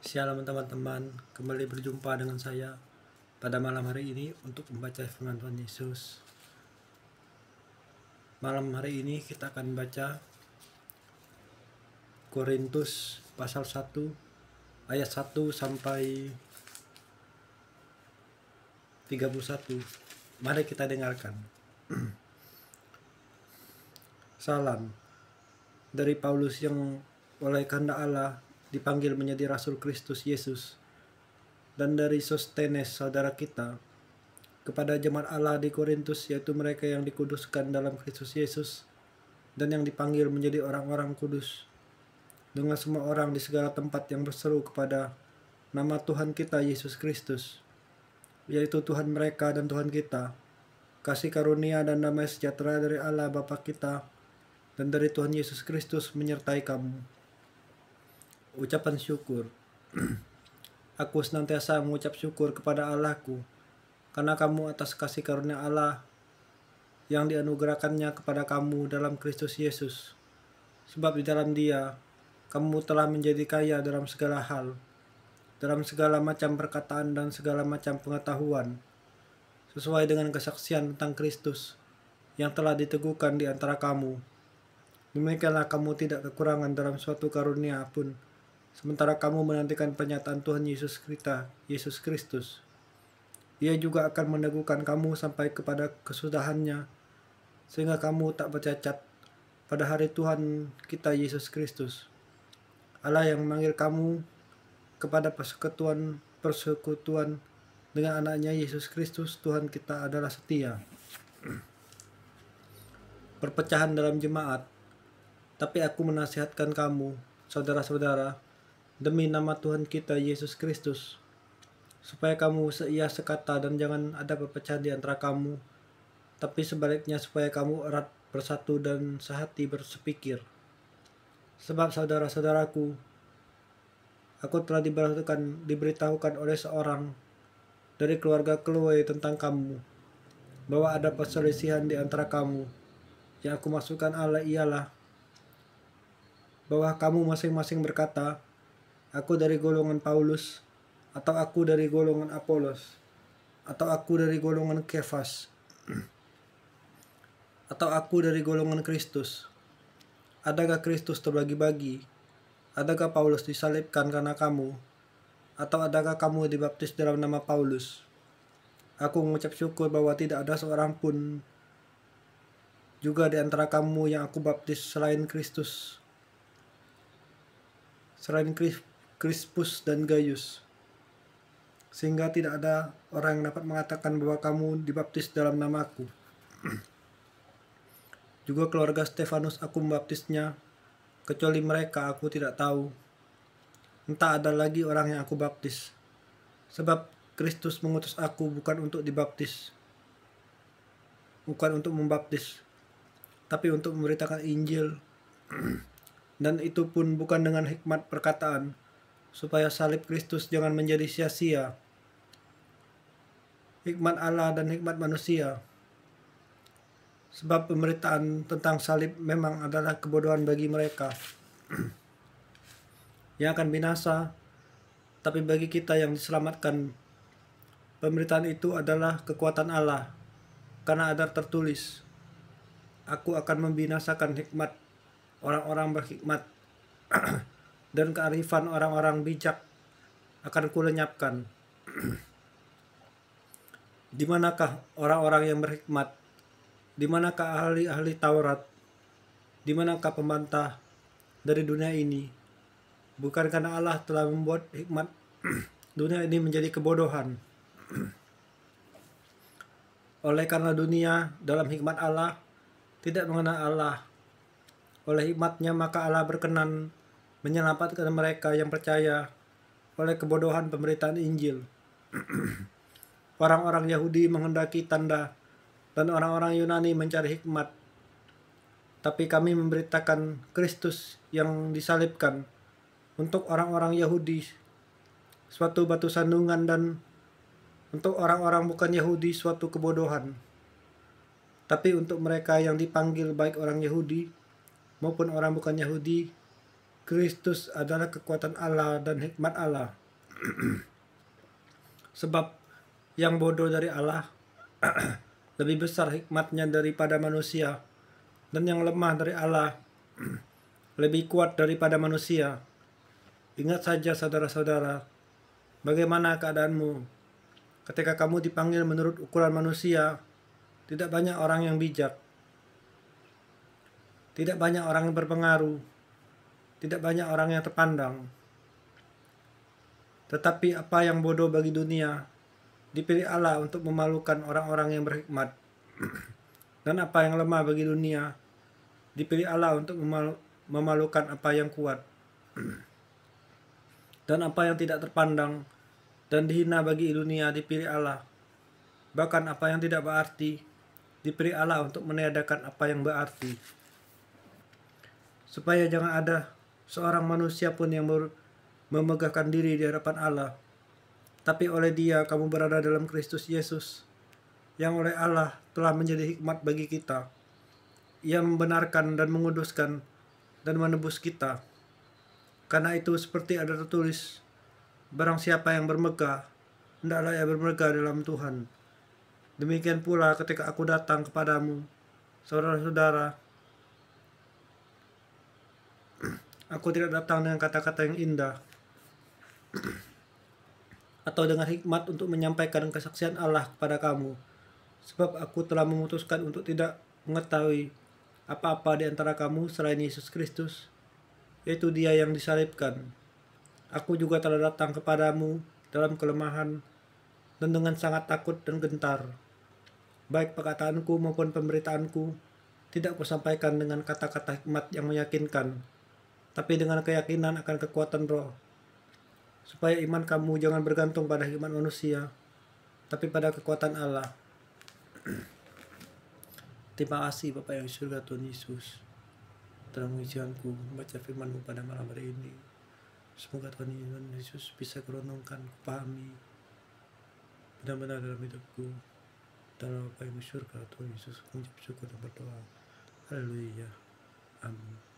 Shalom teman-teman, kembali berjumpa dengan saya pada malam hari ini untuk membaca firman Tuhan Yesus. Malam hari ini kita akan baca Korintus pasal 1 ayat 1 sampai 31. Mari kita dengarkan. Salam dari Paulus yang oleh kehendak Allah dipanggil menjadi Rasul Kristus Yesus, dan dari Sostenes saudara kita, kepada jemaat Allah di Korintus, yaitu mereka yang dikuduskan dalam Kristus Yesus dan yang dipanggil menjadi orang-orang kudus, dengan semua orang di segala tempat yang berseru kepada nama Tuhan kita Yesus Kristus, yaitu Tuhan mereka dan Tuhan kita. Kasih karunia dan damai sejahtera dari Allah Bapa kita dan dari Tuhan Yesus Kristus menyertai kamu. Ucapan syukur. Aku senantiasa mengucap syukur kepada Allahku karena kamu atas kasih karunia Allah yang dianugerahkannya kepada kamu dalam Kristus Yesus. Sebab di dalam Dia kamu telah menjadi kaya dalam segala hal, dalam segala macam perkataan dan segala macam pengetahuan, sesuai dengan kesaksian tentang Kristus yang telah diteguhkan di antara kamu. Demikianlah kamu tidak kekurangan dalam suatu karunia pun, sementara kamu menantikan pernyataan Tuhan Yesus kita, Yesus Kristus. Ia juga akan meneguhkan kamu sampai kepada kesudahannya, sehingga kamu tak bercacat pada hari Tuhan kita Yesus Kristus. Allah yang memanggil kamu kepada persekutuan dengan anaknya Yesus Kristus Tuhan kita adalah setia. Perpecahan dalam jemaat. Tapi aku menasihatkan kamu, saudara-saudara, demi nama Tuhan kita Yesus Kristus, supaya kamu seia sekata dan jangan ada perpecahan di antara kamu, tapi sebaliknya supaya kamu erat bersatu dan sehati bersepikir. Sebab saudara-saudaraku, aku telah diberitahukan oleh seorang dari keluarga Chloe tentang kamu, bahwa ada perselisihan di antara kamu. Yang aku maksudkan ialah bahwa kamu masing-masing berkata, aku dari golongan Paulus, atau aku dari golongan Apolos, atau aku dari golongan Kefas, atau aku dari golongan Kristus. Adakah Kristus terbagi-bagi? Adakah Paulus disalibkan karena kamu? Atau adakah kamu dibaptis dalam nama Paulus? Aku mengucap syukur bahwa tidak ada seorang pun juga di antara kamu yang aku baptis selain Krispus dan Gaius, sehingga tidak ada orang yang dapat mengatakan bahwa kamu dibaptis dalam namaku. Juga keluarga Stefanus aku membaptisnya, kecuali mereka aku tidak tahu. Entah ada lagi orang yang aku baptis, sebab Kristus mengutus aku bukan untuk membaptis, tapi untuk memberitakan Injil, dan itu pun bukan dengan hikmat perkataan, supaya salib Kristus jangan menjadi sia-sia. Hikmat Allah dan hikmat manusia. Sebab pemberitaan tentang salib memang adalah kebodohan bagi mereka yang akan binasa, tapi bagi kita yang diselamatkan, pemberitaan itu adalah kekuatan Allah, karena ada tertulis, aku akan membinasakan hikmat orang-orang berhikmat dan kearifan orang-orang bijak akan kulenyapkan. Di manakah orang-orang yang berhikmat? Di manakah ahli-ahli Taurat? Di manakah pembantah dari dunia ini? Bukan karena Allah telah membuat hikmat dunia ini menjadi kebodohan. Oleh karena dunia dalam hikmat Allah tidak mengenal Allah, oleh hikmatnya maka Allah berkenan menyelamatkan mereka yang percaya oleh kebodohan pemberitaan Injil. Orang-orang Yahudi menghendaki tanda dan orang-orang Yunani mencari hikmat. Tapi kami memberitakan Kristus yang disalibkan, untuk orang-orang Yahudi suatu batu sandungan, dan untuk orang-orang bukan Yahudi suatu kebodohan. Tapi untuk mereka yang dipanggil, baik orang Yahudi maupun orang bukan Yahudi, Kristus adalah kekuatan Allah dan hikmat Allah. Sebab yang bodoh dari Allah lebih besar hikmatnya daripada manusia, dan yang lemah dari Allah lebih kuat daripada manusia. Ingat saja saudara-saudara, bagaimana keadaanmu ketika kamu dipanggil menurut ukuran manusia. Tidak banyak orang yang bijak, tidak banyak orang yang berpengaruh, tidak banyak orang yang terpandang. Tetapi apa yang bodoh bagi dunia dipilih Allah untuk memalukan orang-orang yang berhikmat. Dan apa yang lemah bagi dunia dipilih Allah untuk memalukan apa yang kuat. Dan apa yang tidak terpandang dan dihina bagi dunia dipilih Allah. Bahkan apa yang tidak berarti dipilih Allah untuk meniadakan apa yang berarti. Supaya jangan ada seorang manusia pun yang memegahkan diri di hadapan Allah. Tapi oleh Dia kamu berada dalam Kristus Yesus, yang oleh Allah telah menjadi hikmat bagi kita. Ia membenarkan dan menguduskan dan menebus kita. Karena itu seperti ada tertulis, barang siapa yang bermegah, hendaklah ia bermegah dalam Tuhan. Demikian pula ketika aku datang kepadamu, saudara-saudara, aku tidak datang dengan kata-kata yang indah atau dengan hikmat untuk menyampaikan kesaksian Allah kepada kamu, sebab aku telah memutuskan untuk tidak mengetahui apa-apa di antara kamu selain Yesus Kristus, yaitu Dia yang disalibkan. Aku juga telah datang kepadamu dalam kelemahan dan dengan sangat takut dan gentar. Baik perkataanku maupun pemberitaanku tidak kusampaikan dengan kata-kata hikmat yang meyakinkan, tapi dengan keyakinan akan kekuatan Roh, supaya iman kamu jangan bergantung pada hikmat manusia, tapi pada kekuatan Allah. Terima kasih Bapa yang di surga, Tuhan Yesus, telah mengizinkanku membaca firman-Mu pada malam hari ini. Semoga Tuhan Yesus bisa kurenungkan, kupahami benar-benar dalam hidupku. Dalam Bapa yang di surga, Tuhan Yesus, mengucap syukur dan berdoa. Haleluya. Amin.